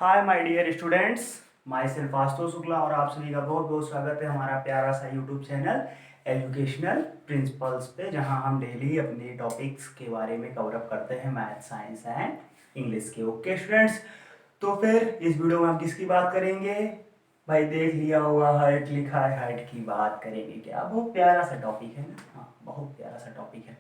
Hi my dear students, myself Ashutosh Shukla और आप सभी का बहुत बहुत स्वागत है हमारा प्यारा सा यूट्यूब चैनल एजुकेशनल प्रिंसिपल्स पे, जहां हम डेली अपने टॉपिक्स के बारे में कवर अप करते हैं, मैथ, साइंस एंड इंग्लिश के। ओके स्टूडेंट्स, तो फिर इस वीडियो में हम किसकी बात करेंगे? भाई देख लिया होगा, हाइट लिखा है, हाइट की बात करेंगे। क्या बहुत प्यारा सा टॉपिक है ना? हाँ, बहुत प्यारा सा टॉपिक है।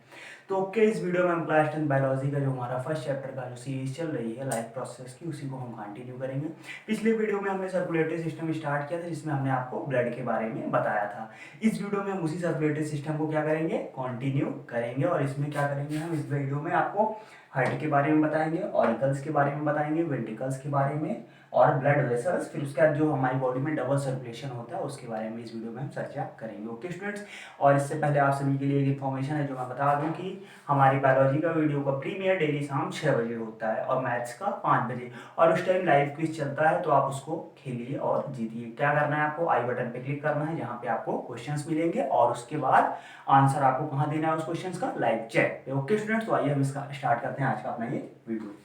तो ओके, इस वीडियो में हम क्लास 10 बायोलॉजी का जो हमारा फर्स्ट चैप्टर का जो सीरीज चल रही है लाइफ प्रोसेस की, उसी को हम कंटिन्यू करेंगे। पिछले वीडियो में हमने सर्कुलेटरी सिस्टम स्टार्ट किया था, जिसमें हमने आपको ब्लड के बारे में बताया था। इस वीडियो में हम उसी सर्कुलेटरी सिस्टम को क्या करेंगे, कंटिन्यू करेंगे। और इसमें क्या करेंगे, हम इस वीडियो में आपको हार्ट के बारे में बताएंगे, ऑरिकल्स के बारे में बताएंगे, वेंट्रिकल्स के बारे में और ब्लड वेसल्स, फिर उसके बाद जो हमारी बॉडी में डबल सर्कुलेशन होता है उसके बारे में इस वीडियो में हम चर्चा करेंगे। ओके स्टूडेंट्स, और इससे पहले आप सभी के लिए एक इन्फॉर्मेशन है जो मैं बता दूं कि हमारी बायोलॉजी का वीडियो का प्रीमियर डेली शाम 6 बजे होता है और मैथ्स का 5 बजे, और उस टाइम लाइव क्विज चलता है, तो आप उसको खेलिए और जीतिए। क्या करना है आपको, आई बटन पे क्लिक करना है, जहाँ पे आपको क्वेश्चंस मिलेंगे और उसके बाद आंसर आपको कहाँ देना है उस क्वेश्चंस का, लाइव चैट पे। ओके स्टूडेंट्स, तो आइए हम इसका स्टार्ट करते हैं आज का अपना ये वीडियो।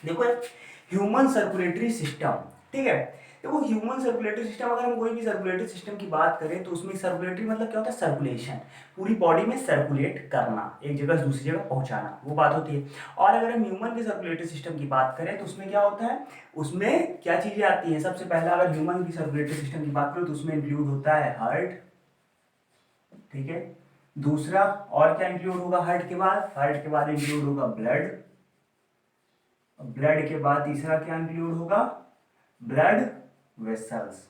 देखो, ह्यूमन सर्कुलेटरी सिस्टम, ठीक है। देखो, ह्यूमन सर्कुलेटरी सिस्टम, अगर हम कोई भी सर्कुलेटरी सिस्टम की बात करें तो उसमें सर्कुलेटरी मतलब क्या होता है, सर्कुलेशन, पूरी बॉडी में सर्कुलेट करना, एक जगह से दूसरी जगह पहुंचाना, वो बात होती है। और अगर हम ह्यूमन के सर्कुलेटरी सिस्टम की बात करें तो उसमें क्या होता है, उसमें क्या चीजें आती हैं। सबसे पहला अगर ह्यूमन की सर्कुलेटरी सिस्टम की बात करें तो उसमें इंक्लूड होता है हार्ट, ठीक है। दूसरा और क्या इंक्लूड होगा हार्ट के बाद, हार्ट के बाद इंक्लूड होगा ब्लड, ब्लड के बाद तीसरा क्या इंक्लूड होगा, ब्लड वेसल्स।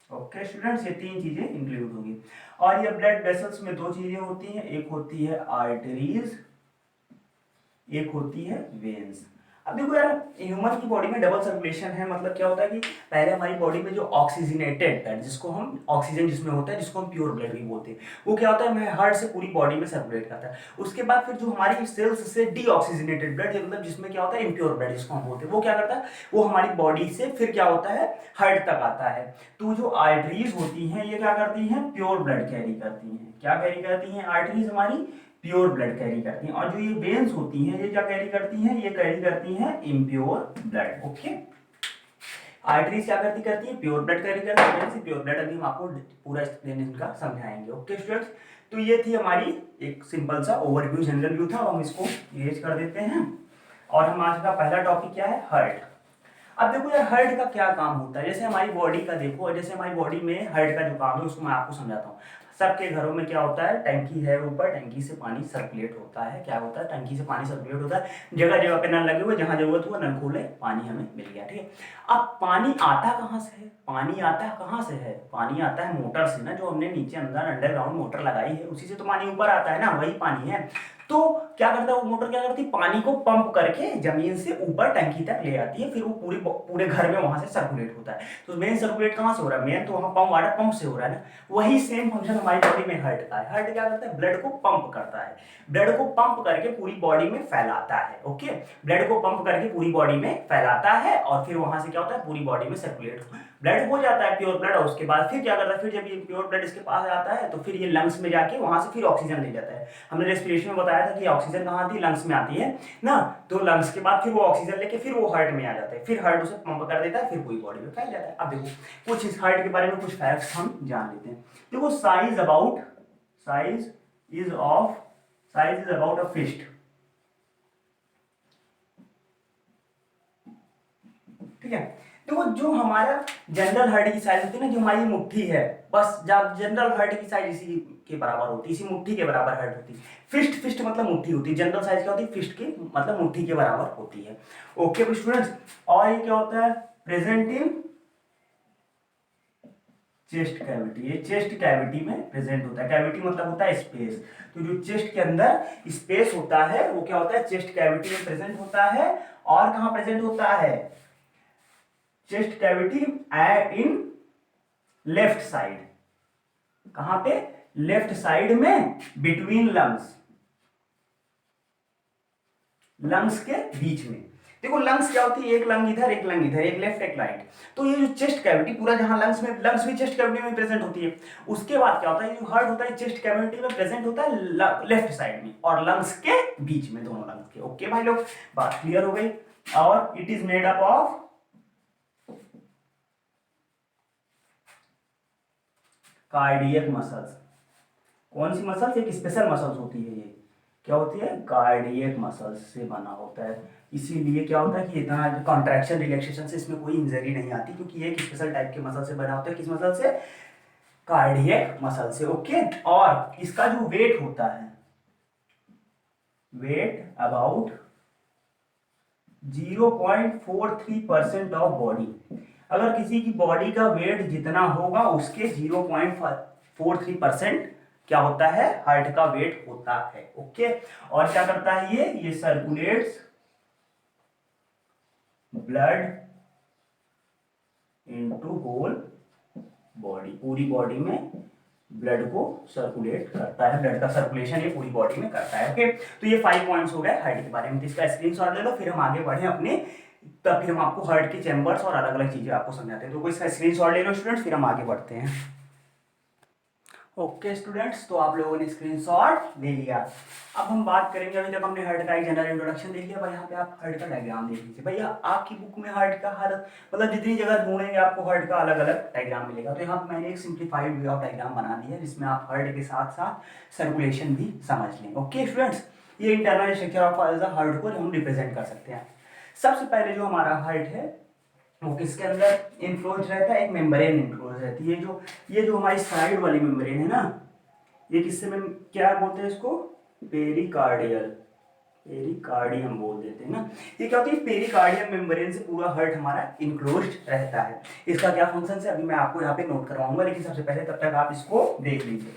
ओके स्टूडेंट्स, ये तीन चीजें इंक्लूड होंगी। और ये ब्लड वेसल्स में दो चीजें होती हैं, एक होती है आर्टरीज, एक होती है वेन्स। अब देखो यार, ह्यूमन की बॉडी में डबल सर्कुलेशन है, मतलब क्या होता है कि पहले हमारी बॉडी में जो ऑक्सीजनेटेड ब्लड, जिसको हम ऑक्सीजन जिसमें होता है, जिसको हम प्योर ब्लड भी बोलते हैं, वो क्या होता है हार्ट से पूरी बॉडी में सर्कुलेट करता है। उसके बाद फिर जो हमारी सेल्स से डीऑक्सीजनेटेड ब्लड, मतलब जिसमें क्या होता है इम्प्योर ब्लड जिसको हम बोलते हैं, वो क्या करता है, वो हमारी बॉडी से फिर क्या होता है, हार्ट तक आता है। तो जो आर्टरीज होती हैं ये क्या करती हैं, प्योर ब्लड कैरी करती हैं। क्या कैरी करती हैं आर्टरीज, हमारी प्योर ब्लड कैरी करती हैं। और जो ये वेन्स होती हैं ये क्या कैरी करती हैं, ये कैरी करती हैं इम्प्योर ब्लड। ओके, आर्टरीज क्या करती है, प्योर ब्लड कैरी करती है, वेन्स प्योर ब्लड। अभी हम आपको पूरा एक्सप्लेन इनका समझाएंगे। ओके स्टूडेंट्स, तो ये थी हमारी एक सिंपल सा ओवरव्यू, जनरल व्यू था, हम इसको इरेज कर देते हैं। और हम आज का पहला टॉपिक क्या है, हार्ट। अब देखो यार, हार्ट का क्या काम होता है, जैसे हमारी बॉडी का देखो, जैसे हमारी बॉडी में हार्ट का जो काम है उसको मैं आपको समझाता हूँ। सबके घरों में क्या होता है, टंकी है ऊपर, टंकी से पानी सर्कुलेट होता है। क्या होता है, टंकी से पानी सर्कुलेट होता है, जगह जगह पे नल लगे हुए, जहां जरूरत हुआ नल खोले, पानी हमें मिल गया, ठीक है। अब पानी आता कहाँ से है, पानी आता कहाँ से है, पानी आता है मोटर से ना, जो हमने नीचे अंदर अंडरग्राउंड मोटर लगाई है उसी से तो पानी ऊपर आता है ना, वही पानी है। तो क्या करता है वो मोटर, क्या करती है, पानी को पंप करके जमीन से ऊपर टंकी तक ले आती है, फिर वो पूरे घर में वहां से सर्कुलेट होता है। तो मेन सर्कुलेट कहां से हो रहा है, मेन तो वहां पंप वाटर पंप से हो रहा है ना। वही सेम फंक्शन हमारी बॉडी में हार्ट का है। हार्ट क्या करता है, ब्लड को पंप करता है, ब्लड को पंप करके पूरी बॉडी में फैलाता है। ओके, ब्लड को पंप करके पूरी बॉडी में फैलाता है और फिर वहां से क्या होता है, पूरी बॉडी में सर्कुलेट ब्लड हो जाता है, प्योर ब्लड। और उसके बाद फिर क्या करता है, फिर जब ये प्योर ब्लड इसके पास आता है तो फिर ये लंग्स में जाके वहां से फिर ऑक्सीजन ले जाता है। हमने रेस्पिरेशन में बताया था कि ऑक्सीजन कहाँ आती है, लंग्स में आती है ना। तो लंग्स के बाद फिर वो ऑक्सीजन लेके फिर वो हार्ट में आ जाता है, फिर हार्ट उसे पंप कर देता है, फिर पूरी बॉडी में फैल जाता है। अब देखो कुछ इस हार्ट के बारे में कुछ फैक्ट्स हम जान लेते हैं। देखो, size is about a fist, ठीक है। देखो, जो हमारा जनरल हार्ट की साइज होती है ना, जो हमारी मुट्ठी है, बस जनरल हार्ट की साइज इसी के बराबर होती है, इसी मुट्ठी के बराबर हार्ट होती है। फिस्ट मतलब मुट्ठी होती है, जनरल साइज क्या होती है, फिस्ट की मतलब मुट्ठी के बराबर होती है। ओके स्टूडेंट्स, और ये क्या होता है, प्रेजेंट इन चेस्ट कैविटी, ये चेस्ट कैविटी में प्रेजेंट होता है। कैविटी मतलब होता है स्पेस, तो जो चेस्ट के अंदर स्पेस होता है वो क्या होता है, चेस्ट कैविटी में प्रेजेंट होता है। और कहां प्रेजेंट होता है, chest cavity in left side, कहां पे, लेफ्ट साइड में, बिटवीन लंग्स, लंग्स के बीच में। देखो लंग्स क्या होती है, एक लंग इधर एक लंग इधर, एक लेफ्ट एक राइट। तो ये जो चेस्ट कैविटी पूरा जहां लंग्स भी चेस्ट कैविटी में प्रेजेंट होती है। उसके बाद क्या होता है, जो हार्ट होता है चेस्ट कैविटी में प्रेजेंट होता है लेफ्ट साइड में और लंग्स के बीच में, दोनों लंग्स के। ओके भाई लोग, बात क्लियर हो गई। और it is made up of cardiac muscles. कौन सी मसल्स? एक स्पेशल मसल्स होती है, ये क्या होती है? कार्डियक मसल्स से बना होता है। इसीलिए क्या होता है कि इतना कॉन्ट्रैक्शन रिलैक्सेशन से इसमें कोई इंजरी नहीं आती, क्योंकि ये एक स्पेशल टाइप के मसल से बना होता है। किस मसल से? कार्डियक मसल से। ओके। और इसका जो वेट होता है, वेट अबाउट 0.43% ऑफ बॉडी। अगर किसी की बॉडी का वेट जितना होगा उसके 0.43% क्या होता है? हार्ट का वेट होता है। ओके। और क्या करता है ये circulates blood into whole body. पूरी बॉडी में ब्लड को सर्कुलेट करता है, ब्लड का सर्कुलेशन ये पूरी बॉडी में करता है। ओके। तो ये 5 पॉइंट्स हो गए हार्ट के बारे में। तो इसका स्क्रीनशॉट ले लो, फिर हम आगे बढ़े अपने, तब फिर हम आपको हार्ट के चैम्बर्स और अलग अलग चीजें आपको समझाते हैं। तो कोई इसका स्क्रीनशॉट ले लो स्टूडेंट्स, फिर हम आगे बढ़ते हैं। ओके स्टूडेंट्स, तो आप लोगों ने स्क्रीनशॉट ले लिया। अब हम बात करेंगे, अभी तक हमने हार्ट का एक जनरल इंट्रोडक्शन देख लिया। भाई यहाँ पे आप हार्ट का डायग्राम देख लीजिए। भैया आपकी बुक में हार्ट का हर मतलब जितनी जगह ढूंढेंगे आपको हार्ट का अलग अलग डायग्राम मिलेगा। तो यहाँ पे मैंने एक सिंप्लीफाइड वे ऑफ डायग्राम बना दिया है, जिसमें आप हार्ट के साथ साथ सर्कुलेशन भी समझ लें। ओके स्टूडेंट्स, ये इंटरनल स्ट्रक्चर ऑफ हार्ट को हम रिप्रेजेंट कर सकते हैं। सबसे पहले जो हमारा हार्ट है वो किसके अंदर इनक्लोज रहता है? एक मेम्ब्रेन इनक्लोज रहती है। ये जो हमारी साइड वाली मेम्ब्रेन है ना, ये किससे में क्या बोलते हैं इसको? पेरिकार्डियल, पेरिकार्डियम बोल देते हैं ना। ये क्या होती है? पेरिकार्डियम मेम्ब्रेन से पूरा हार्ट हमारा इनक्लोज रहता है। इसका क्या फंक्शन है अभी मैं आपको यहाँ पे नोट करवाऊंगा, लेकिन सबसे पहले तब तक आप इसको देख लीजिए।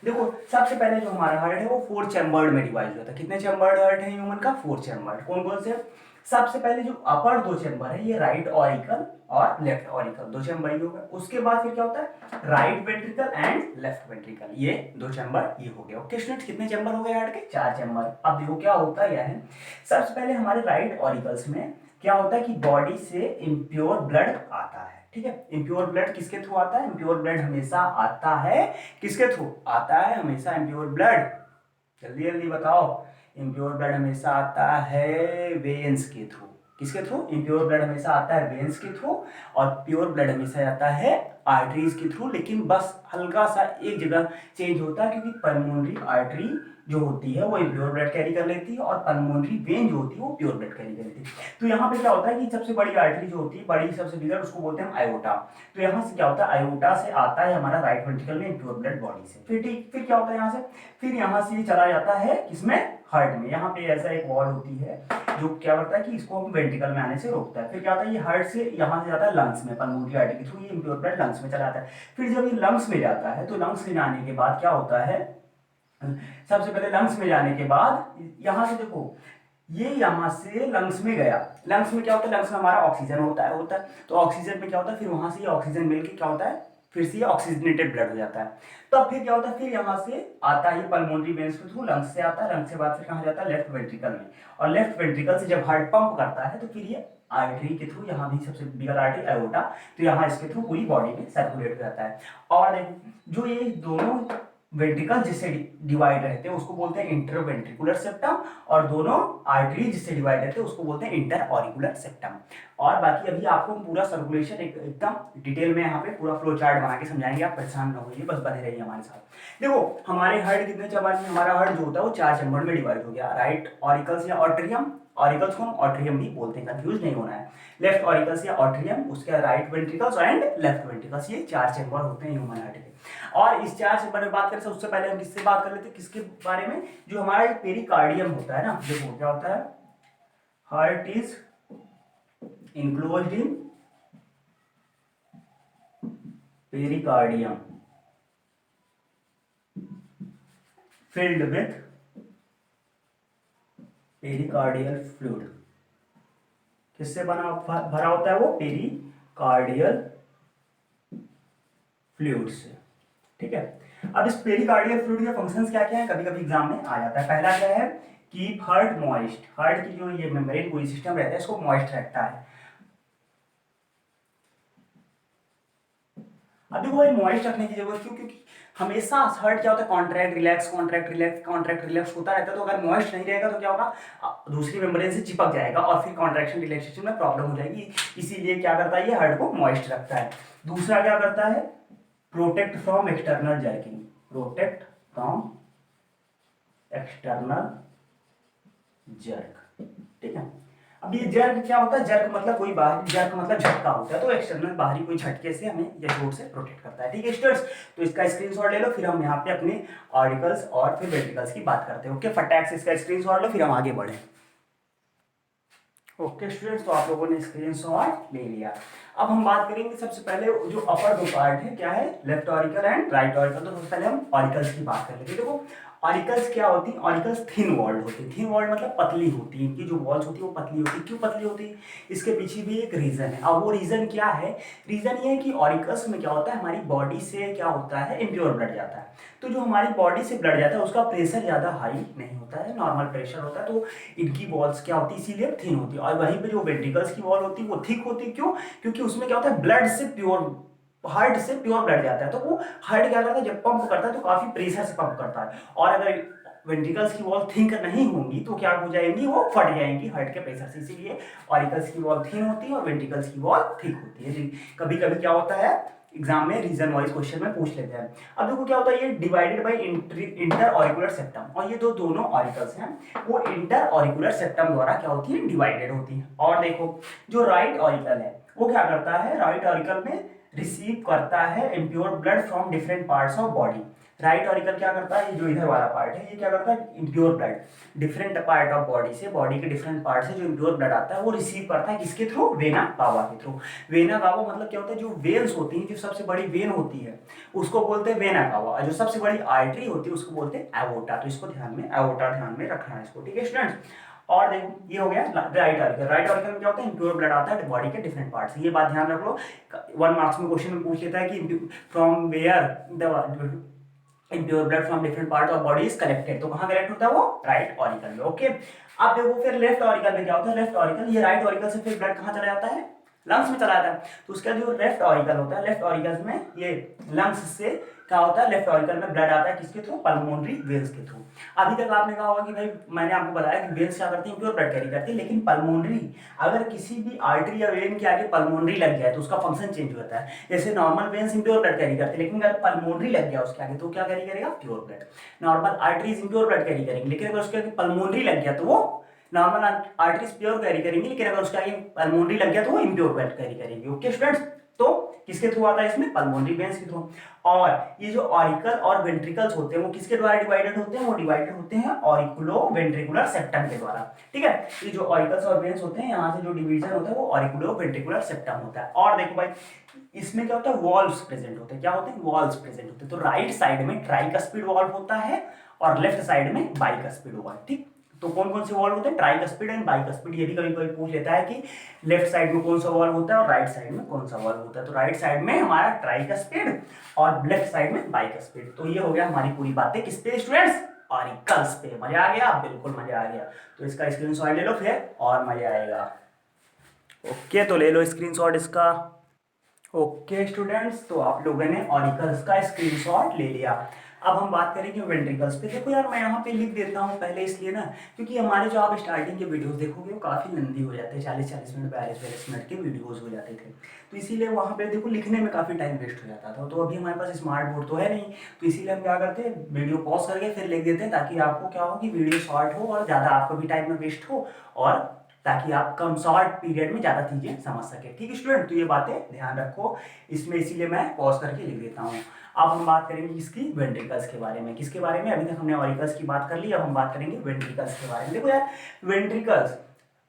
देखो सबसे पहले जो हमारा हार्ट है वो 4 चैम्बर्ड में डिवाइड होता है। कितने चैम्बर्ड हार्ट है ह्यूमन का? 4 चैम्बर्ड। कौन कौन से? सबसे पहले जो अपर 2 चैम्बर है ये राइट ऑरिकल और लेफ्ट ऑरिकल, 2 चैम्बर ही हो गए। उसके बाद फिर क्या होता है? Right ventricle and left ventricle, ये 2 चैम्बर ये हो गए। ओके स्टूडेंट्स, कितने चैम्बर हो गए हार्ट के? 4 चैम्बर। अब देखो क्या होता है, सबसे पहले हमारे राइट ऑरिकल्स में क्या होता है कि बॉडी से इम्प्योर ब्लड आता है। ठीक है, इम्प्योर ब्लड किसके थ्रू आता है? इम्प्योर ब्लड हमेशा आता है किसके थ्रू? आता है हमेशा इम्प्योर ब्लड, जल्दी जल्दी बताओ। इम्प्योर ब्लड हमेशा आता है वेन्स के थ्रू। किसके थ्रू? इम्प्योर ब्लड हमेशा आता है वेन्स के थ्रू, और प्योर ब्लड हमेशा आता है आर्टरीज के थ्रू। लेकिन बस हल्का सा एक जगह चेंज होता है, क्योंकि पल्मोनरी आर्टरी जो होती है वो इम्प्योर ब्लड कैरी कर लेती है, और पल्मोनरी वेन जो होती है वो प्योर ब्लड कैरी कर लेती है। तो यहाँ पे क्या होता है कि सबसे बड़ी आर्टरी जो होती है, बड़ी सबसे बिगर, उसको बोलते हैं आयोटा। तो यहाँ से क्या होता है? आयोटा से आता है हमारा राइट वेंट्रिकल में इम्प्योर ब्लड बॉडी से। फिर ठीक, फिर क्या होता है यहाँ से? फिर यहाँ से चला जाता है किसमें? हार्ट में। यहाँ पे ऐसा एक वॉल होती है जो क्या करता है कि इसको हम वेंट्रिकल में आने से रोकता है। फिर क्या होता है? ये हार्ट से यहाँ से जाता है लंग्स में, पल्मोनरी आर्टरी के थ्रू ये इम्प्योर ब्लड लंग्स में चला जाता है। फिर जब ये लंग्स में जाता है तो लंग्स में जाने के बाद क्या होता है? सबसे पहले लंग्स में जाने के बाद यहां से देखो, ये यहां से लंग्स में गया। लंग्स में क्या होता है? लंग्स में हमारा ऑक्सीजन होता है। तो ऑक्सीजन में क्या होता है? फिर वहां से ये ऑक्सीजन मिलके क्या होता है? फिर से ये ऑक्सीजनेटेड ब्लड हो जाता है। तब फिर क्या होता है? फिर यहां से आता है पल्मोनरी वेन्स के थ्रू, लंग्स से आता है। लंग्स से बाद फिर कहां जाता है? लेफ्ट वेंट्रिकल में। और लेफ्ट वेंट्रिकल से जब हार्ट पंप करता है तो फिर ये आर्टरी के थ्रू, यहाँ भी सबसे बिगर आर्टरी आयोटा, तो यहाँ इसके थ्रू पूरी बॉडी में सर्कुलेट करता है। और जो ये दोनों वेंट्रिकल जिससे डिवाइड रहते हैं उसको बोलते हैं इंटरवेंट्रिकुलर सेप्टम, और दोनों आर्टरी जिससे डिवाइड रहते हैं उसको बोलते हैं इंटर ऑरिकुलर सेप्टम। और बाकी अभी आपको पूरा सर्कुलेशन एकदम डिटेल में यहाँ पे पूरा फ्लो चार्ट बना के समझाएंगे, आप परेशान ना होइए, बस बने रहिए हमारे साथ। देखो हमारे हार्ट कितने चैम्बर में? हमारा हार्ट जो होता है वो 4 चैम्बर में डिवाइड हो गया। राइट ऑरिकल्स या ऑट्रियम, ऑरिकल्स को हम ऑट्रियम भी बोलते हैं, कंफ्यूज नहीं होना है। लेफ्ट ऑरिकल्स या ऑट्रियम, उसके right ventricles and left ventricles, ये 4 चैम्बर होते हैं ह्यूमन हार्ट के। और इस 4 चैम्बर में बात करें तो उससे पहले हम किससे बात कर लेते हैं? किसके बारे में? जो हमारा पेरिकार्डियम होता है ना, देखो क्या होता है? Heart is enclosed in pericardium filled with pericardial fluid। किससे बना भरा होता है वो? पेरिकार्डियल फ्लूइड से। ठीक है, अब इस पेरिकार्डियल फ्लूइड के फंक्शंस क्या क्या है? कभी कभी एग्जाम में आ जाता है। पहला क्या है? Keep heart moist. हार्ट की जो ये मेम्ब्रेन पूरी सिस्टम रहता है इसको मॉइस्ट रखता है। अब देखो ये मॉइस्ट रखने की जरूरत क्यों? क्योंकि हमेशा हार्ट क्या होता है? Contract relax, contract relax, contract relax होता रहता है। तो अगर मॉइस्ट नहीं रहेगा तो क्या होगा? दूसरी मेम्ब्रेन से चिपक जाएगा और फिर कॉन्ट्रैक्शन रिलैक्सेशन में प्रॉब्लम हो जाएगी। इसीलिए क्या करता है? ये हार्ट को मॉइस्ट रखता है। दूसरा क्या करता है? Protect from external jerking, protect from external jerk, ठीक है। अब ये जर्क क्या होता है, जर्क मतलब कोई बाहरी, जर्क मतलब झटका होता है, तो एक्सटर्नल बाहरी कोई झटके से हमें या चोट से प्रोटेक्ट करता है, ठीक है स्टूडेंट्स। तो इसका स्क्रीनशॉट ले लो, फिर हम यहाँ पे अपने आर्टिकल्स और फिर वेंट्रिकल्स की बात करते हैं। ओके, फटाक से इसका स्क्रीनशॉट लो, फिर हम आगे बढ़े। ओके स्टूडेंट्स, तो आप लोगों ने स्क्रीनशॉट ले लिया। अब हम बात करेंगे सबसे पहले जो अपर दो पार्ट है, क्या है, left auricle and right auricle. तो सबसे पहले हम ऑरिकल्स की बात कर लेते हैं। देखो ऑरिकल्स क्या होती है, ऑरिकल्स थिन वॉल्ड होती है। थिन वॉल्ड मतलब पतली होती है, इनकी जो वॉल्स होती है वो पतली होती है। क्यों पतली होती है, इसके पीछे भी एक रीजन है। अब वो रीजन क्या है, रीजन ये है कि ऑरिकल्स में क्या होता है, हमारी बॉडी से क्या होता है, इम्प्योर ब्लड जाता है। तो जो हमारी बॉडी से ब्लड जाता है उसका प्रेशर ज्यादा हाई नहीं होता है, नॉर्मल प्रेशर होता है, तो इनकी वॉल्स क्या होती है, इसीलिए थिन होती है। और वहीं पे जो वेंट्रिकल्स की वॉल होती है वो थिक होती है। क्यों, क्योंकि उसमें क्या होता है, ब्लड से प्योर, हार्ट से प्योर ब्लड जाता है, तो वो हार्ट क्या करता है, जब पंप करता है तो काफी प्रेशर से पंप करता है। और अगर वेंट्रिकल्स की वॉल थिक नहीं होंगी तो क्या हो जाएंगी, वो फट जाएंगी हार्ट के प्रेशर से। इसीलिए ऑरिकल्स की वॉल थिन होती है और वेंट्रिकल्स की वॉल थिक होती है। कभी कभी क्या होता है, एग्जाम में रीजन वाइज क्वेश्चन में पूछ लेते हैं। अब देखो क्या होता है, ये divided by inter auricular septum, और ये दोनों ऑरिकल्स हैं वो इंटर ऑरिकुलर सेप्टम द्वारा क्या होती है, डिवाइडेड होती है। और देखो जो राइट ऑरिकल है वो क्या करता है, राइट ऑरिकल में रिसीव करता है impure blood from different parts of body. Right auricle क्या करता है, ये जो इधर वाला पार्ट है ये क्या करता है, impure blood different part of body से, बॉडी के डिफरेंट पार्ट से जो इम्प्योर ब्लड आता है वो रिसीव करता है किसके थ्रू, वेना कावा के थ्रू। वेना कावा मतलब क्या होता है, जो वेन्स होती हैं, जो सबसे बड़ी वेन होती है उसको बोलते हैं वेना कावा, और जो सबसे बड़ी आर्टरी होती है उसको बोलते हैं एवोटा। तो इसको ध्यान में, एवोटा ध्यान में रखना है इसको, ठीक है स्टूडेंट्स। और देखो ये हो गया राइट ऑरिकल। राइट ऑरिकल में क्या होता है, इम्प्योर ब्लड आता है बॉडी के डिफरेंट पार्ट से। ये बात ध्यान रख लो, 1 मार्क्स में क्वेश्चन में पूछ लेता है कि from where the impure blood from different part of body is collected, तो कहां कलेक्ट होता है, वो राइट ऑरिकल में। ओके, अब देखो फिर लेफ्ट ऑरिकल में क्या होता है, लेफ्ट ऑरिकल, ये राइट ऑरिकल से फिर ब्लड कहां चला जाता है, लंग्स में चला जाता है। तो उसका जो लेफ्ट ऑरिकल होता है, लेफ्ट ऑरिकल में ये लंग्स से क्या होता है, लेफ्ट ऑरिकल में ब्लड आता है किसके थ्रू, पल्मोनरी वेन्स के थ्रू। अभी तक आपने कहा होगा कि भाई मैंने आपको बताया कि वेन्स क्या करती है, प्योर ब्लड कैरी करती है, लेकिन पल्मोनरी, अगर किसी भी आर्टरी या वेन के आगे पल्मोनरी लग जाए तो उसका फंक्शन चेंज हो जाता है। जैसे normal veins impure blood carry करती है, लेकिन अगर पल्मोनरी लग गया उसके आगे तो क्या कैरी करेगा, pure blood. Normal arteries impure blood carry करेंगे, लेकिन अगर उसके आगे पल्मोनरी लग गया तो वो नॉर्मल आर्टरीज प्योर कैरी करेंगे, लेकिन अगर उसका पल्मोनरी लग गया तो वो इम्प्योर ब्लड कैरी करेंगे। ओके स्टूडेंट्स, तो किसके थ्रू आता है इसमें, पल्मोनरी वेन्स के थ्रू। और ये जो ऑरिकल और वेंट्रिकल्स होते हैं वो किसके द्वारा डिवाइडेड होते हैं, वो डिवाइडेड होते हैं ऑरिकुलो वेंट्रिकुलर सेप्टम के द्वारा, ठीक है। ये जो ऑरिकल्स और वेन्स होते हैं यहाँ से जो डिवीजन होता है वो ऑरिकुलो वेंट्रिकुलर सेप्टम होता है। और देखो भाई इसमें क्या होता है, वॉल्व्स प्रेजेंट होते हैं, क्या होते हैं, वॉल्व्स प्रेजेंट होते हैं। तो राइट साइड में ट्राइकस्पिड वॉल्व होता है और लेफ्ट साइड में बाइकस्पिड वॉल्व, ठीक। तो कौन कौन से वॉल्व होते हैं, ट्राइकस्पिड एंड बाइकस्पिड। ये भी कभी कभी पूछ लेता है कि लेफ्ट साइड में कौन सा वॉल्व होता है और राइट साइड में कौन सा वॉल्व होता है। तो राइट साइड में हमारा ट्राइकस्पिड और लेफ्ट साइड में बाइकस्पिड। तो ये हो गया हमारी पूरी बातें किस पे स्टूडेंट्स, ऑरिकल्स पे। मजा आ गया, बिल्कुल मजा आ गया। तो इसका स्क्रीनशॉट ले लो फिर और मजा आएगा। ओके, तो ले लो स्क्रीनशॉट इसका। ओके स्टूडेंट्स, तो आप लोगों ने ऑरिकल्स का स्क्रीनशॉट ले लिया। अब हम बात करेंगे वेंट्रिकल्स पे। देखो यार मैं यहाँ पे लिख देता हूँ पहले इसलिए ना, क्योंकि हमारे जो आप स्टार्टिंग के वीडियोस देखोगे वो काफ़ी लंबी हो जाते हैं, 40-40 मिनट 42-42 मिनट के वीडियोस हो जाते थे। तो इसीलिए वहाँ पे देखो लिखने में काफ़ी टाइम वेस्ट हो जाता था। तो अभी हमारे पास स्मार्ट बोर्ड तो है नहीं, तो इसीलिए हम क्या करते हैं, वीडियो पॉज करके फिर लिख देते हैं, ताकि आपको क्या हो कि वीडियो शॉर्ट हो और ज़्यादा आपको भी टाइम में वेस्ट हो, और ताकि आप कम शॉर्ट पीरियड में ज़्यादा चीज़ें समझ सके, ठीक है स्टूडेंट। तो ये बातें ध्यान रखो इसमें, इसीलिए मैं पॉज करके लिख देता हूँ। अब हम बात करेंगे इसकी वेंट्रिकल्स के बारे में। किसके बारे में, अभी तक हमने ऑरिकल्स की बात कर ली, अब हम बात करेंगे वेंट्रिकल्स के बारे में। देखो यार वेंट्रिकल्स,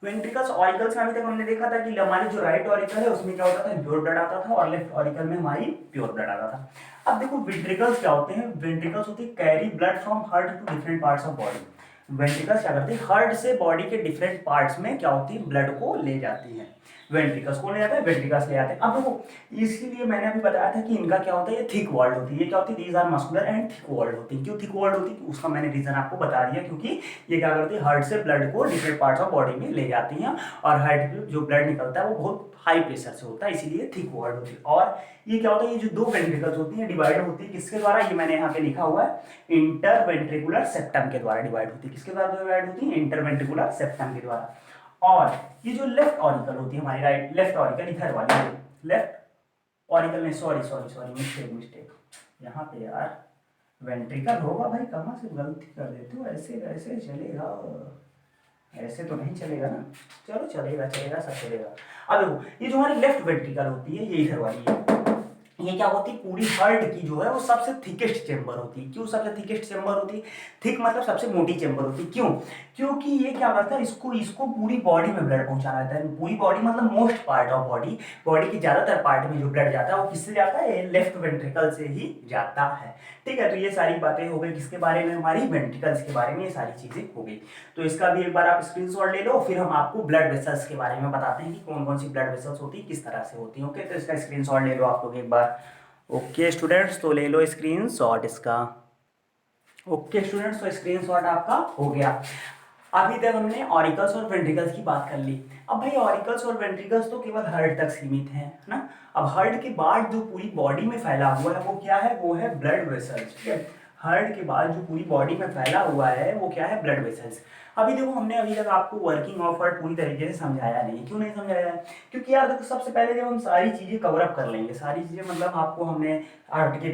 वेंट्रिकल्स ऑरिकल्स में अभी तक हमने देखा था कि हमारी जो राइट ऑरिकल है उसमें क्या होता था, प्योर ब्लड आता था, और लेफ्ट ऑरिकल में हमारी प्योर ब्लड आता था। अब देखो वेंट्रिकल्स क्या होते हैं, वेंट्रिकल्स होती है carry blood from heart to different parts of body. Ventricles क्या करती है, हार्ट से बॉडी के डिफरेंट पार्ट्स में क्या होती है, ब्लड को ले जाती है। वेंट्रिकल्स कौन ले जाता है, वेंट्रिकल्स ले जाते हैं। अब देखो इसीलिए मैंने अभी बताया था कि इनका क्या होता है, ये थिक वॉल्ड होती है। ये क्या होती है, these are muscular and thick walled होती है। क्यों थिक वॉल्ड होती है, उसका मैंने रीजन आपको बता दिया, क्योंकि ये क्या करती है, हार्ट से ब्लड को डिफरेंट पार्ट्स ऑफ बॉडी में ले जाती हैं, और हार्ट में जो ब्लड निकलता है वो बहुत हाई प्रेशर से होता है, इसीलिए थिक वॉल्ड होती है। और ये क्या होता है, ये जो दो वेंट्रिकल्स होती है डिवाइड होती है किसके द्वारा, ये मैंने यहाँ पे लिखा हुआ है, इंटरवेंट्रिकुलर सेप्टम के द्वारा डिवाइड होती है। किसके द्वारा डिवाइड होती है, इंटरवेंट्रिकुलर सेप्टम के द्वारा। और ये जो लेफ्ट ऑरिकल होती है हमारी, राइट लेफ्ट ऑरिकल इधर वाली, लेफ्ट ऑरिकल नहीं, सॉरी सॉरी सॉरी, मिस्टेक यहाँ पे यार वेंट्रिकल होगा भाई, कहाँ से गलती कर देते हो, ऐसे ऐसे चलेगा, ऐसे तो नहीं चलेगा ना, चलो चलेगा चलेगा सब चलेगा। अब देखो ये जो हमारी लेफ्ट वेंट्रिकल होती है, ये इधर वाली है, ये क्या होती है, पूरी हार्ट की जो है वो सबसे थिकेस्ट चेंबर होती है। क्यों सबसे थिकेस्ट चेंबर होती है, थिक मतलब सबसे मोटी चेंबर होती है, क्यों, क्योंकि ये क्या करता है, इसको इसको पूरी बॉडी में ब्लड पहुंचाना रहता है। पूरी बॉडी मतलब most part of body, body के ज्यादातर पार्ट में जो ब्लड जाता है वो किससे जाता है, लेफ्ट वेंट्रिकल से ही जाता है। ठीक है, तो ये सारी बातें हो गई किसके बारे में, हमारी वेंट्रिकल्स के बारे में, ये सारी चीजें हो गई। तो इसका भी एक बार आप स्क्रीनशॉट ले लो, फिर हम आपको ब्लड वेसल्स के बारे में बताते हैं कि कौन कौन सी ब्लड वेसल्स होती है, किस तरह से होती है। ओके, तो इसका स्क्रीनशॉट ले लो आप लोग एक बार। ओके स्टूडेंट्स, तो ले लो स्क्रीनशॉट इसका। ओके स्टूडेंट्स, तो स्क्रीनशॉट आपका हो गया। अभी तक हमने ऑरिकल्स और वेंट्रिकल्स की बात कर ली। अब भाई ऑरिकल्स और वेंट्रिकल्स तो केवल हार्ट तक सीमित हैं, है ना। अब हार्ट के बाद जो पूरी बॉडी में फैला हुआ है वो क्या है, वो है ब्लड वेसल्स। ठीक है, हार्ट के बाद जो पूरी बॉडी में फैला हुआ है वो क्या है, ब्लड वेसल्स। अभी देखो हमने अभी तक आपको वर्किंग ऑफ हार्ट पूरी तरीके से समझाया नहीं। क्यों नहीं समझाया है, क्योंकि यार देखो सबसे पहले जब हम सारी चीजें कवर अप कर लेंगे, सारी चीजें मतलब आपको हमने हार्ट की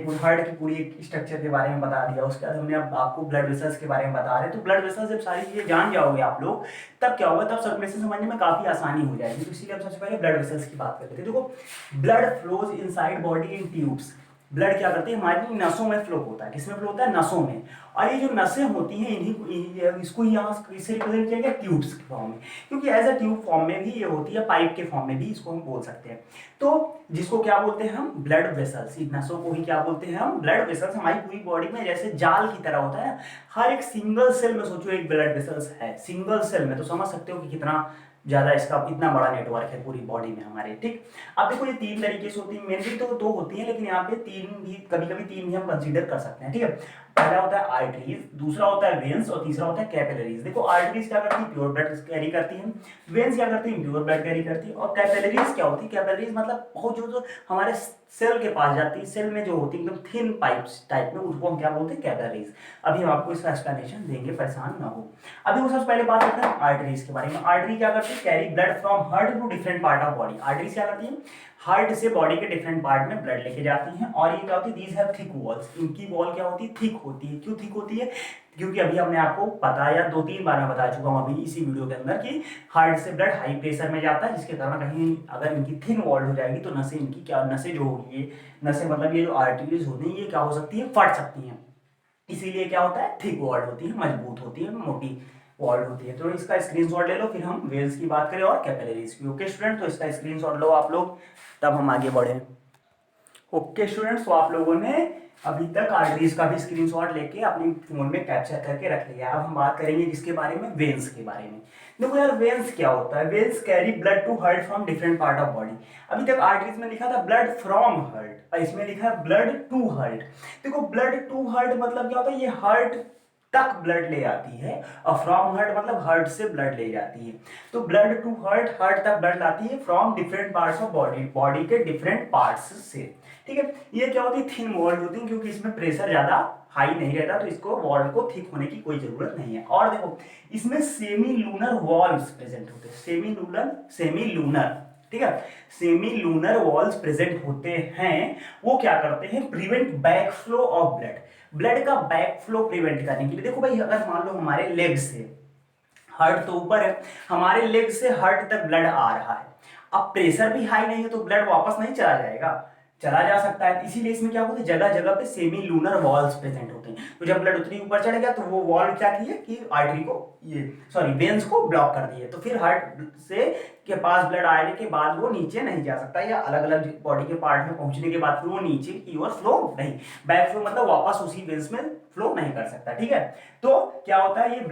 पूरी स्ट्रक्चर के बारे में बता दिया, उसके बाद हमने अब आपको ब्लड वेसल्स के बारे में बता रहे हैं। तो ब्लड वेसल्स जब सारी चीजें जान जाओगे आप लोग, तब क्या होगा, तब सर्कुलेशन समझने में काफी आसानी हो जाएगी। तो इसीलिए हम सबसे पहले ब्लड वेसल्स की बात करते हैं। देखो blood flows inside body in tubes. Blood क्या करती है, हमारी नसों में फ्लो होता है। किसमें फ्लो होता है, नसों में। और ये जो नसें होती हैं इसको ही यहाँ इससे रिप्रेजेंट किया गया ट्यूब्स के फॉर्म में, क्योंकि एज अ ट्यूब फॉर्म में भी ये होती है, पाइप के फॉर्म में भी इसको हम बोल सकते हैं। तो जिसको क्या बोलते हैं हम, ब्लड वेसल्स। इन नसों को ही क्या बोलते हैं हम, ब्लड वेसल्स। हमारी पूरी बॉडी में जैसे जाल की तरह होता है, हर एक सिंगल सेल में सोचो एक ब्लड वेसल्स है, सिंगल सेल में। तो समझ सकते हो कि कितना ज्यादा इसका इतना बड़ा नेटवर्क है पूरी बॉडी में हमारे। ठीक, अब देखो ये तीन तरीके से होती है, मेनली तो दो होती है, लेकिन यहाँ पे तीन भी, कभी कभी तीन भी हम कंसीडर कर सकते हैं। ठीक है, पहला होता है आर्टरीज, दूसरा होता है वेन्स, और तीसरा होता है कैपिलरीज। देखो आर्टरीज क्या करती है, प्योर ब्लड कैरी करती है, वेन्स क्या करती है, प्योर ब्लड कैरी करती है, और कैपिलरीज क्या होती है, कैपिलरीज मतलब बहुत जो हमारे सेल के पास जाती है, सेल में जो होती है एकदम थिन पाइप्स टाइप में, उसको हम क्या बोलते हैं, कैपिलरीज। अभी हम आपको इसका एक्सप्लेनेशन देंगे, परेशान ना हो। अभी वो सबसे पहले बात करते हैं आर्टरीज के बारे में। आर्टरी क्या करती है, carry blood from heart to different part of body. Arteries क्या करती है, हार्ट से बॉडी के डिफरेंट पार्ट में ब्लड लेके जाती हैं। और ये क्या होती है, दीज हैव थिक वॉल्स। इनकी वॉल क्या होती है, थिक होती है। क्यों थिक होती है, क्योंकि अभी हमने आपको बताया, दो तीन बार मैं बता चुका हूं अभी इसी वीडियो के अंदर, कि हार्ट से ब्लड हाई प्रेशर में जाता है, जिसके कारण कहीं अगर इनकी थिन वॉल हो जाएगी तो नसें, इनकी क्या नसें जो होगी, ये नसें मतलब ये जो आर्टरीज होती हैं, ये क्या हो सकती है, फट सकती हैं। इसीलिए क्या होता है, थिक वॉल्ड होती है, मजबूत होती है, मोटी वॉल्ड होती है। तो इसका स्क्रीनशॉट ले लो, फिर हम वेल्स की बात करें और कैपिलरीज की। ओके स्टूडेंट, तो इसका स्क्रीनशॉट लो आप लोग, तब हम आगे बढ़े। ओके स्टूडेंट्स, तो आप लोगों ने अभी तक आर्टरीज का भी स्क्रीनशॉट लेके अपने फोन में कैप्चर करके रख लिया। अब हम बात करेंगे किसके बारे में, वेन्स के बारे में। देखो यार वेन्स क्या होता है, veins carry blood to heart from different part of body. अभी तक आर्टरीज में लिखा था ब्लड फ्रॉम हार्ट, और इसमें लिखा है ब्लड टू हार्ट। देखो ब्लड टू हार्ट मतलब क्या होता है, ये हार्ट तक ब्लड ले आती है, और फ्रॉम हार्ट मतलब हार्ट से ब्लड ले जाती है। तो ब्लड टू हार्ट, हार्ट तक ब्लड लाती है from different parts of body, body के डिफरेंट पार्ट्स से। ठीक है, ये क्या होती है, थिन वॉल्ड होती है, क्योंकि इसमें प्रेशर ज्यादा हाई नहीं रहता, तो इसको वॉल्ड को थिक होने की कोई जरूरत नहीं है। और देखो इसमें सेमी लूनर वॉल्व्स प्रेजेंट होते हैं, सेमी लूनर, ठीक है, सेमी लूनर वॉल्स प्रेजेंट होते हैं। वो क्या करते हैं, prevent back flow of blood, blood का बैक फ्लो प्रिवेंट करने के लिए। देखो भाई अगर मान लो हमारे लेग से, हार्ट तो ऊपर है, हमारे लेग से हार्ट तक ब्लड आ रहा है, अब प्रेशर भी हाई नहीं है तो ब्लड वापस नहीं चला जाएगा, चला जा सकता है। इसीलिए इसमें क्या होता है, जगह जगह पे सेमी लूनर वॉल्स प्रेजेंट होते हैं। तो जब ब्लड उतनी ऊपर चढ़ गया तो वो वॉल क्या की है कि आर्टरी को, ये सॉरी वेन्स को ब्लॉक कर दिए, तो फिर हार्ट से के पास ब्लड आने के बाद वो नीचे नहीं जा सकता, या अलग अलग बॉडी के पार्ट में पहुंचने के बाद फिर वो नीचे की ओर फ्लो नहीं, बैक फ्लो मतलब वापस उसी वेन्स में फ्लो नहीं कर सकता। ठीक है, तो क्या होता है, ये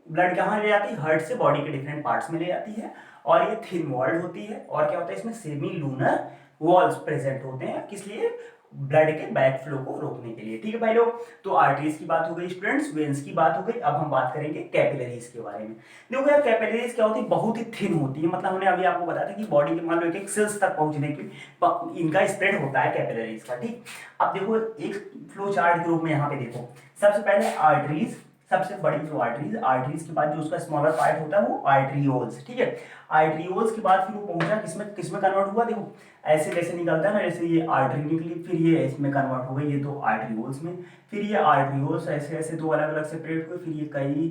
ब्लड कहाँ ले जाती है, हार्ट से बॉडी के डिफरेंट पार्ट्स में ले जाती है, और ये थिन वॉल्ड होती है। और क्या होता है, इसमें सेमी लूनर वॉल्स प्रेजेंट होते हैं, किस लिए, ब्लड के बैक फ्लो को रोकने के लिए। ठीक है भाई लोग, तो आर्टरीज की बात हो गई स्टूडेंट्स, वेन्स की बात हो गई। अब हम बात करेंगे कैपिलरीज के बारे में। देखो यार कैपिलरीज क्या होती है, बहुत ही थिन होती है, मतलब हमने अभी आपको बताया था कि बॉडी के मान लो एक सेल्स तक पहुंचने की इनका स्प्रेड होता है कैपिलरीज का। ठीक, अब देखो एक फ्लो चार्ट के रूप में यहाँ पे देखो, सबसे पहले आर्टरीज, सबसे बड़ी जो आर्टरीज, आर्टरीज के बाद जो उसका स्मॉलर पार्ट होता है वो आर्टरियोल्स, ठीक है। आर्टरियोल्स के बाद फिर वो पहुंचा किसमें, किसमें कन्वर्ट हुआ, देखो ऐसे जैसे निकलता है ना, जैसे ये आर्टरी निकली, फिर ये इसमें कन्वर्ट हो गई, ये तो आर्टरियोल्स में, फिर ये आर्टरियोल्स ऐसे ऐसे दो अलग अलग सेपरेट हुए, फिर ये कई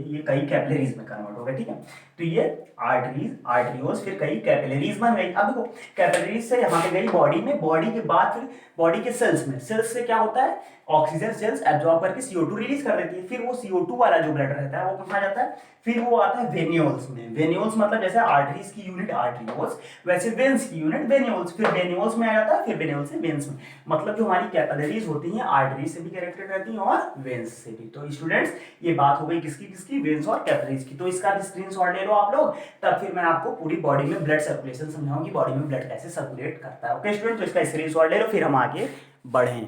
ये कई कैपिलरीज में कन्वर्ट हो गए, ठीक है। तो ये आर्टरीज, आर्टरियोल्स, फिर कई कैपिलरीज बन गई। अब देखो कैपिलरीज से यहाँ पे गई बॉडी में, बॉडी के बाद फिर बॉडी के सेल्स में, सेल्स से क्या होता है, ऑक्सीजन सेल्स एब्जॉर्ब करके CO2 रिलीज कर देती है, फिर वो CO2 वाला जो ब्लड रहता है वो कहाँ जाता है, फिर वो आता है वेन्यूल्स में। वेन्यूल्स मतलब जैसे आर्टरीज की यूनिट आर्टरियोल्स, वैसे वेन्स की यूनिट वेन्यूल्स, फिर वेन्यूल्स में आ जाता है, फिर वेन्यूल्स से वेन्स में। मतलब जो हमारी कैपिलरीज होती हैं आर्टरीज से भी कनेक्टेड रहती हैं और वेन्स से भी। तो स्टूडेंट्स ये बात हो गई किसकी किसकी, वेन्स और कैपिलरीज की। तो इसका भी स्क्रीनशॉट ले लो आप लोग, तब फिर मैं आपको पूरी बॉडी में ब्लड सर्कुलेशन समझाऊंगी, बॉडी में ब्लड कैसे सर्कुलेट करता है। ओके स्टूडेंट, तो इसका स्क्रीनशॉट ले लो, फिर हम आगे बढ़ें।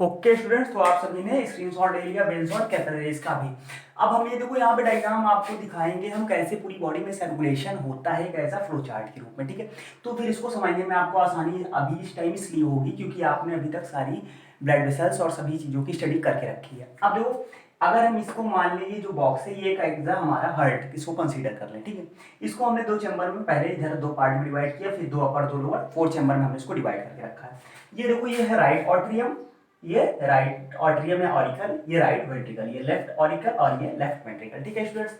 ओके स्टूडेंट्स, तो आप सभी ने स्क्रीनशॉट ले लिया वेन्स और कैपिलरीज का भी। अब हम ये देखो यहाँ पे डायग्राम आपको दिखाएंगे हम कैसे पूरी बॉडी में सर्कुलेशन होता है, कैसा फ्लो चार्ट के रूप में, ठीक है। तो फिर इसको समझने में आपको आसानी अभी इस टाइम इसलिए होगी क्योंकि आपने अभी तक सारी ब्लड वेसल्स और सभी चीज़ों की स्टडी करके रखी है। अब देखो अगर हम इसको मान लें, ये जो बॉक्स है ये एक एग्जाम हमारा हार्ट, इसको कंसीडर कर लें, ठीक है। इसको हमने दो चैम्बर में पहले इधर दो पार्ट में डिवाइड किया, फिर दो अपर दो लोअर, 4 चैम्बर में हमने इसको डिवाइड करके रखा है। ये देखो ये है राइट ऑट्रियम, ये राइट ऑट्रियम है ऑरिकल, ये राइट वेंट्रिकल, ये लेफ्ट ऑरिकल और ये लेफ्ट वेंट्रिकल, ठीक है स्टूडेंट्स।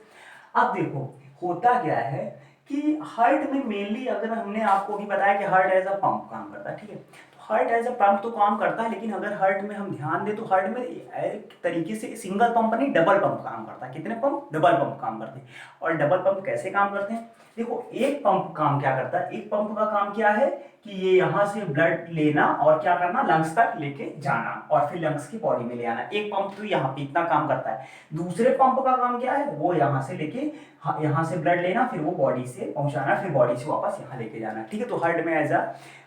अब देखो होता क्या है कि हार्ट में मेनली, अगर हमने आपको भी बताया कि हार्ट एज अ पंप काम करता है, ठीक है। तो हार्ट एज अ पंप तो काम करता है, लेकिन अगर हार्ट में हम ध्यान दें तो हार्ट में एक तरीके से सिंगल पंप नहीं डबल पंप काम करता है। कितने पंप, डबल पंप काम करते हैं। और डबल पंप कैसे काम करते हैं, देखो एक पंप काम क्या करता है, एक पंप का काम क्या है कि ये यहाँ से ब्लड लेना और क्या करना, लंग्स तक लेके जाना और फिर लंग्स की बॉडी में ले आना। एक पंप तो यहाँ पे इतना काम करता है। दूसरे पंप का काम क्या है, वो यहाँ से लेके यहाँ से ब्लड लेना, फिर वो बॉडी से पहुंचाना, फिर बॉडी से वापस यहाँ लेके जाना, ठीक है। तो हार्ट में एज अ,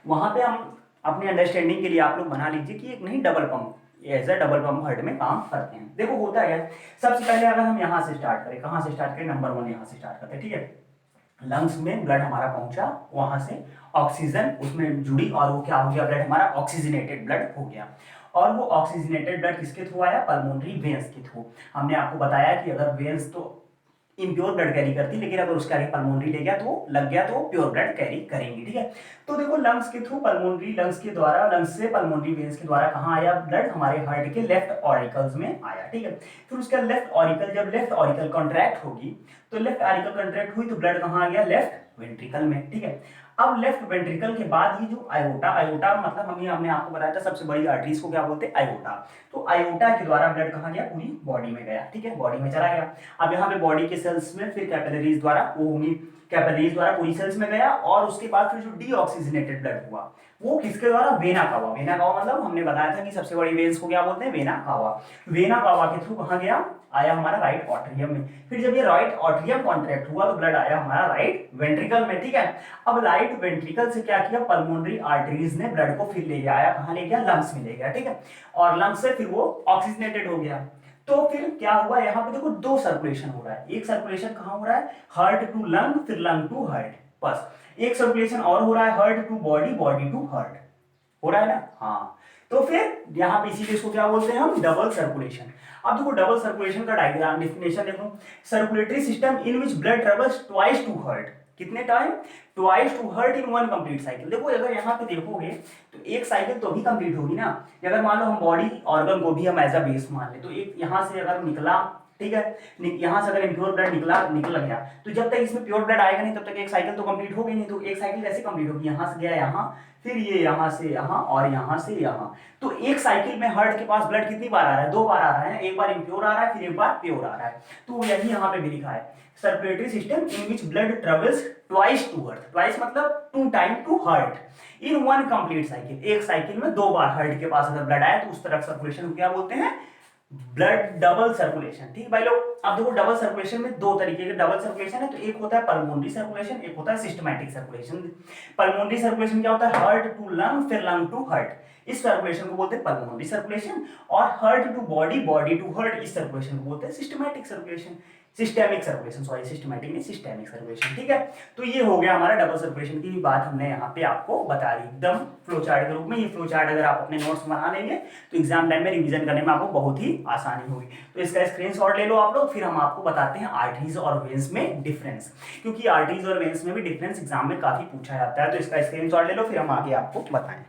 वहां पे हम अपने अंडरस्टैंडिंग के लिए आप लोग बना लीजिए कि एक नहीं double pump, as a double pump heart में काम करते हैं। देखो होता है सबसे पहले अगर हम यहाँ से स्टार्ट करें, कहाँ से स्टार्ट करें, नंबर 1 यहाँ से स्टार्ट करते हैं, ठीक है। लंग्स में ब्लड हमारा पहुंचा, वहां से ऑक्सीजन उसमें जुड़ी और वो क्या हो गया, ब्लड हमारा ऑक्सीजनेटेड ब्लड हो गया। और वो ऑक्सीजनेटेड ब्लड किसके थ्रू आया, पल्मोनरी वेन्स के थ्रू। हमने आपको बताया कि अगर वेन्स तो इम्प्योर ब्लड कैरी करती, लेकिन अगर उसके आगे पल्मोनरी ले गया तो लग गया तो प्योर ब्लड कैरी करेंगी, ठीक है। तो देखो लंग्स के थ्रू पल्मोनरी, लंग्स के द्वारा, लंग्स से पल्मोनरी वेन्स के द्वारा कहाँ आया ब्लड, हमारे हार्ट के लेफ्ट ऑरिकल्स में आया, ठीक है। फिर उसका लेफ्ट ऑरिकल, जब लेफ्ट ऑरिकल कॉन्ट्रैक्ट होगी तो लेफ्ट ऑरिकल कॉन्ट्रैक्ट हुई तो ब्लड कहाँ आ गया, लेफ्ट वेंट्रिकल में, ठीक है। अब लेफ्ट वेंट्रिकल के बाद ये जो आयोटा, आयोटा मतलब हमने आपको बताया था सबसे बड़ी आर्टरीज को क्या बोलते हैं, आयोटा। तो आयोटा के द्वारा ब्लड कहाँ गया, पूरी बॉडी में गया, ठीक है, बॉडी में चला गया। अब यहाँ पे बॉडी के सेल्स में फिर कैपिलरीज द्वारा, वो होंगी कैपिलरीज द्वारा पूरी सेल्स में गया, और उसके बाद फिर जो डीऑक्सीजनेटेड ब्लड हुआ वो किसके द्वारा, वेना कावा। वेना कावा मतलब हमने बताया था कि सबसे बड़ी वेन्स को क्या बोलते हैं, वेना कावा। वेना कावा के थ्रू कहाँ गया, आया हमारा राइट ऑट्रियम में। फिर जब ये राइट ऑट्रियम कॉन्ट्रैक्ट हुआ तो ब्लड आया हमारा राइट वेंट्रिकल में, ठीक है। अब राइट वेंट्रिकल से क्या किया, पल्मोनरी आर्टरीज ने ब्लड को फिर ले गया, कहाँ ले गया, लंग्स में ले गया, ठीक है। और लंग्स से फिर वो ऑक्सीजनेटेड हो गया। तो फिर क्या हुआ, यहाँ पे देखो दो सर्कुलेशन हो रहा है। एक सर्कुलेशन कहाँ हो रहा है, हार्ट टू लंग, फिर लंग टू हार्ट, बस। एक सर्कुलेशन और हो रहा है heart to body, body to heart, हो रहा है ना, हाँ। तो फिर यहाँ पे इसीलिए इसको क्या बोलते हैं हम, डबल सर्कुलेशन। अब देखो डबल सर्कुलेशन का डायग्राम, डेफिनेशन देखो, circulatory system in which blood travels twice to heart, कितने time, twice to heart in one complete cycle. देखो अगर यहाँ पे देखोगे तो एक साइकिल तो भी कंप्लीट होगी ना। अगर मान लो हम बॉडी ऑर्गन को भी हम एज अ बेस मान ले, तो एक यहाँ से अगर निकला, ठीक है, यहाँ से अगर इम्प्योर ब्लड निकल गया तो जब तक इसमें प्योर ब्लड आएगा नहीं तब तक एक साइकिल तो कंप्लीट होगी नहीं। तो एक साइकिल कैसे कंप्लीट होगी, यहाँ से गया यहाँ, फिर ये यहाँ से यहाँ और यहाँ से यहाँ। तो एक साइकिल में हार्ट के पास ब्लड कितनी बार आ रहा है, 2 बार आ रहा है, एक बार इम्प्योर आ रहा है, फिर एक बार प्योर आ रहा है। तो यही यहाँ पे भी लिखा है, circulatory system in which blood travels twice to heart, twice मतलब 2 time to heart in one complete cycle. एक साइकिल में 2 बार हार्ट के पास अगर ब्लड आए तो उस तरह सर्कुलेशन को क्या बोलते हैं, ब्लड डबल सर्कुलेशन, ठीक भाई लोग। अब देखो डबल सर्कुलेशन में दो तरीके के डबल सर्कुलेशन है, तो एक होता है पल्मोनरी सर्कुलेशन, एक होता है सिस्टमैटिक सर्कुलेशन। पल्मोनरी सर्कुलेशन क्या होता है, हार्ट टू लंग, फिर लंग टू हार्ट, इस सर्कुलेशन को बोलते हैं पल्मोनरी सर्कुलेशन। और heart to body, body to heart, इस सर्कुलेशन को बोलते हैं systematic circulation. Systemic circulation, sorry systematic नहीं, सिस्टेमिक सर्कुलेशन। ठीक है, तो ये हो गया हमारा डबल सर्कुलेशन की बात हमने यहाँ पे आपको बता दी एकदम फ्लो चार्ट के रूप में। ये फ्लो चार्ट अगर आप अपने नोट्स बना लेंगे तो एग्जाम टाइम में रिवीजन करने में आपको बहुत ही आसानी होगी। तो इसका स्क्रीनशॉट ले लो आप लोग, फिर हम आपको बताते हैं आर्टरीज और वेन्स में डिफरेंस, क्योंकि आर्टरीज और वेन्स में भी डिफरेंस एग्जाम में काफी पूछा जाता है। तो इसका स्क्रीनशॉट ले लो, फिर हम आगे आपको बताएं।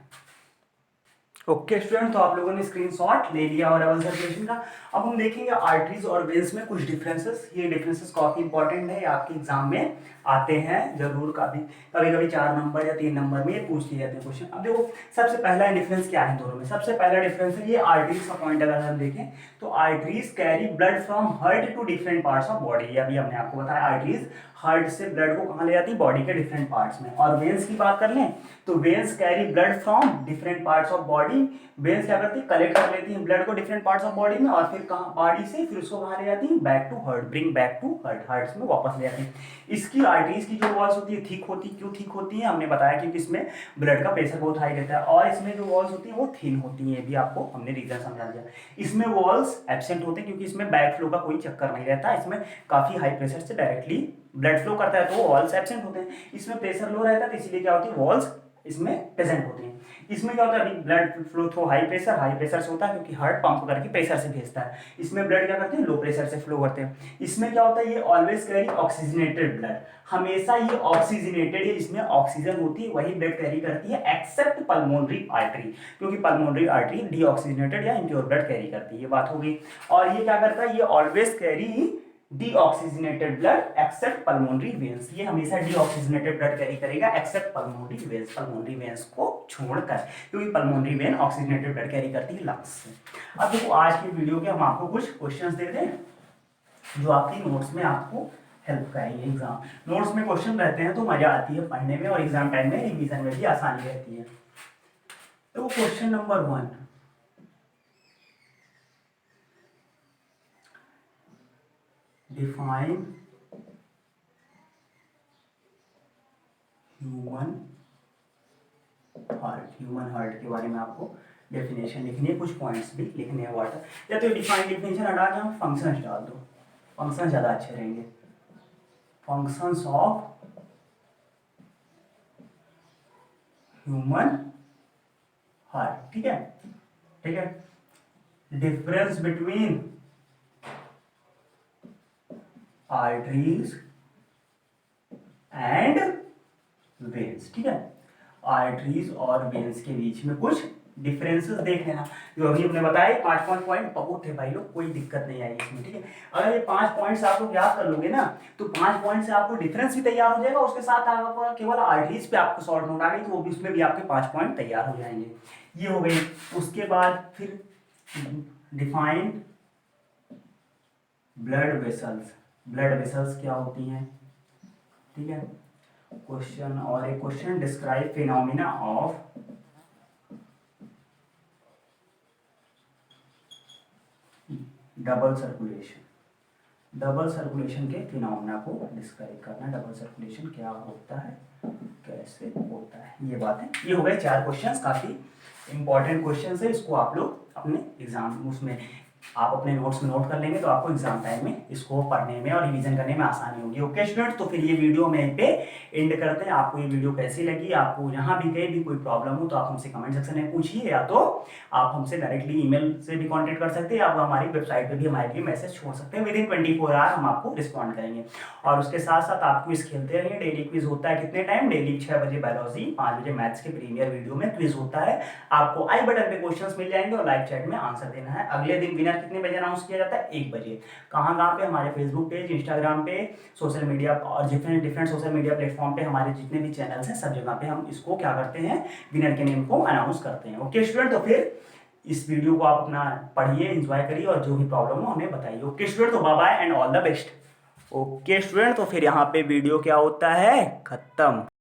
ओके स्टूडेंट, तो आप लोगों ने स्क्रीनशॉट ले लिया और डबल सर्कुलेशन का। अब हम देखेंगे आर्टरीज और वेन्स में कुछ डिफरेंसेस। ये डिफरेंसेस काफी इंपॉर्टेंट है, आपके एग्जाम में आते हैं जरूर, कभी कभी 4 नंबर या 3 नंबर में ये पूछ लिए जाते हैं क्वेश्चन। अब देखो सबसे पहला डिफरेंस क्या है दोनों में। सबसे पहला डिफरेंस है ये आर्टरीज का पॉइंट अगर हम देखें तो arteries carry blood from heart to different parts of body. ये अभी हमने आपको बताया, आर्टरीज हार्ट से ब्लड को कहाँ ले जाती है, बॉडी के डिफरेंट पार्ट्स में। और वेन्स की बात कर लें तो veins carry blood from different parts of body. Veins क्या करती है, कलेक्ट कर लेती है ब्लड को डिफरेंट पार्ट्स ऑफ बॉडी में, और फिर कहाँ बॉडी से फिर उसको कहाँ ले जाती है, back to heart, bring back to heart, heart में वापस ले जाती है। इसकी आर्टरीज की जो वॉल्स होती है थिक होती है। क्यों थिक होती है, हमने बताया क्योंकि इसमें ब्लड का प्रेशर बहुत हाई रहता है, और इसमें जो वॉल्स होती है वो थिन होती है, भी आपको हमने रीजन समझा दिया। इसमें वॉल्स एब्सेंट होते हैं क्योंकि इसमें बैक फ्लो का कोई चक्कर नहीं रहता, इसमें काफी हाई प्रेशर से डायरेक्टली ब्लड फ्लो करता है तो वॉल्स एब्सेंट होते हैं। इसमें प्रेशर लो रहता है तो इसलिए क्या होती है, वॉल्स इसमें प्रेजेंट होती हैं। इसमें क्या होता है, अभी blood flow through high pressure से होता है क्योंकि हार्ट पंप करके प्रेशर से भेजता है। इसमें ब्लड क्या करते हैं, लो प्रेशर से फ्लो करते हैं। इसमें क्या होता है, ये ऑलवेज कैरी ऑक्सीजनेटेड ब्लड, हमेशा ये ऑक्सीजनेटेड है, इसमें ऑक्सीजन होती है वही ब्लड कैरी करती है, एक्सेप्ट पल्मोनरी आर्टरी, क्योंकि पल्मोनरी आर्टरी डीऑक्सीजनेटेड या इम्प्योर ब्लड कैरी करती है। ये बात होगी। और ये क्या करता है, ये always carry deoxygenated blood accept pulmonary veins, ये हमेशा डीऑक्सीजनेटेड ब्लड कैरी करेगा accept pulmonary veins, pulmonary veins को छोड़कर, क्योंकि pulmonary vein oxygenated blood carry करती है लंग्स से। अब देखो आज की वीडियो के हम आपको कुछ क्वेश्चंस दे दें जो आपकी नोट्स में आपको हेल्प करेंगे। एग्जाम नोट्स में क्वेश्चन रहते हैं तो मजा आती है पढ़ने में, और एग्जाम टाइम में रिवीजन में भी आसानी रहती है। तो question number 1, define human heart. Human heart के बारे में आपको डेफिनेशन लिखनी है, कुछ पॉइंट्स भी लिखने हैं वाटर, या तो डिफाइन डेफिनेशन हटा के हम फंक्शंस डाल दो, फंक्शन ज़्यादा अच्छे रहेंगे। फंक्शंस ऑफ ह्यूमन हार्ट, ठीक है, ठीक है। Difference between arteries and veins, ठीक है। आर्टरीज और वेन्स के बीच में कुछ डिफरेंसेस देख लेना, जो अभी हमने बताया 5 पॉइंट बहुत थे भाई लोग, कोई दिक्कत नहीं आएगी इसमें, ठीक है। अगर ये 5 पॉइंट्स आप लोग याद कर लोगे ना तो 5 पॉइंट से आपको डिफरेंस भी तैयार हो जाएगा, उसके साथ आपको केवल आर्टरीज पे आपको शॉर्ट नोट आ गई तो वो भी उसमें भी आपके 5 पॉइंट तैयार हो जाएंगे। ये हो गई। उसके बाद फिर define blood vessels. Blood vessels क्या होती हैं, ठीक है। क्वेश्चन और एक question, describe phenomena of double circulation. Double circulation के फिनोमिना को डिस्क्राइब करना, डबल सर्कुलेशन क्या होता है, कैसे होता है, ये बात है। ये हो गए 4 क्वेश्चंस, काफी इंपॉर्टेंट क्वेश्चंस है। इसको आप लोग अपने एग्जाम उसमें आप अपने नोट्स में नोट कर लेंगे तो आपको एग्जाम टाइम में इसको पढ़ने में और रिवीजन करने में आसानी होगी। ओके स्टूडेंट, तो फिर ये वीडियो में पे एंड करते हैं। आपको ये वीडियो कैसी लगी, आपको यहाँ भी कहीं भी कोई प्रॉब्लम हो तो आप हमसे कमेंट सेक्शन में पूछिए, या तो आप हमसे डायरेक्टली ईमेल से भी कांटेक्ट कर सकते हैं, आप हमारी वेबसाइट पे भी हमारे लिए मैसेज छोड़ सकते हैं। विदिन 24 आवर हम आपको रिस्पॉन्ड करेंगे। और उसके साथ साथ आप क्विज खेलते रहिए। डेली क्विज होता है कितने टाइम, डेली 6 बजे बायोलॉजी, 5 बजे मैथ्स के प्रीमियर वीडियो में क्विज होता है। आपको आई बटन पे क्वेश्चंस मिल जाएंगे और लाइव चैट में आंसर देना है। अगले दिन विनर कितने बजे अनाउंस किया जाता है, 1 बजे। कहाँ पे, हमारे फेसबुक पेज, इंस्टाग्राम पे, सोशल मीडिया और डिफरेंट सोशल मीडिया प्लेटफॉर्म पे हमारे जितने भी चैनल्स हैं सब जगह पे हम इसको क्या करते हैं, विनर के नेम को अनाउंस करते हैं। ओके स्टूडेंट, तो फिर इस वीडियो को आप अपना पढ़िए, एंजॉय करिए और जो भी प्रॉब्लम हो हमें बताइए। ओके स्टूडेंट, तो bye bye and all the best. Okay student, तो फिर यहाँ पे वीडियो क्या होता है, खत्म।